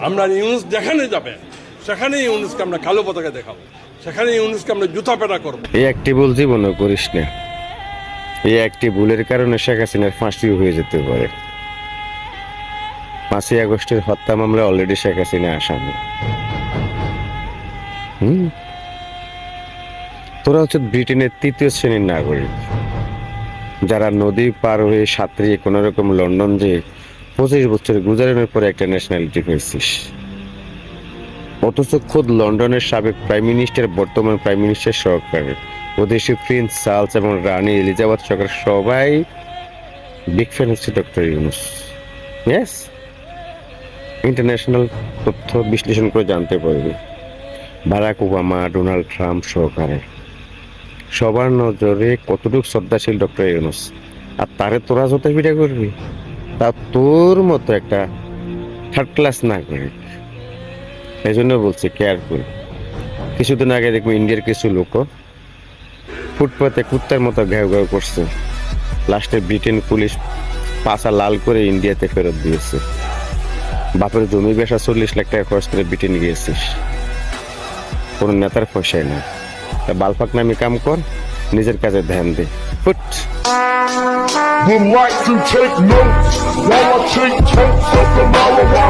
আমরা ইউনুস যেখানে যাবে সেখানে ইউনুসকে আমরা কালো পতাকা দেখাবো, সেখানে ইউনুসকে আমরা জুতা পেটা করবো। এই একটি ভুল জীবনও করিস না। এই একটি ভুলের কারণে শেখ হাসিনার ফাঁসিও হয়ে যেতে পারে। 5ই আগস্টের হত্যা মামলা অলরেডি শেখ হাসিনা আসামি। তোরা হচ্ছে ব্রিটেনের 3য় শ্রেণীর নাগরিক, যারা নদী পার হয়ে সাঁতরিয়ে কোন রকম লন্ডন যে 25 বছর গুজারানোর পরে একটা ন্যাশনালিটি পেয়েছিস। অথচ খোদ লন্ডনের সাবেক প্রাইম মিনিস্টার, বর্তমান প্রাইম মিনিস্টার সহকারে ওদেশি প্রিন্স চার্লস এবং রানী এলিজাবেথ সরকার সবাই বিগ ফ্যান হচ্ছে ডক্টর ইউনুস। ইয়েস, ইন্টারন্যাশনাল তথ্য বিশ্লেষণ করে জানতে পারবে বারাক ওবামা, ডোনাল্ড ট্রাম্প সহকারে সবার নজরে কতটুকু শ্রদ্ধাশীল ডক্টর ইউনুস। আর তারে তোরা যত ভিডিও করবি তা তোর মতো একটা থার্ড ক্লাস নাগরিক। এই জন্য বলছি কেয়ারফুল। কিছুদিন আগে দেখবো ইন্ডিয়ার কিছু লোক ফুটপাতে কুত্তার মতো ঘেউ ঘেউ করছে, লাস্টে ব্রিটেন পুলিশ পাছা লাল করে ইন্ডিয়াতে ফেরত দিয়েছে। বাপের জমি বেচা 40 লাখ টাকা খরচ করে ব্রিটেন গিয়েছিস, কোনো নেতার পয়সায় না। বালফাক নামে কাম কর, নিজের কাজে ধ্যান দে। ফুট Would like to take notes while I take totes of the marijuana.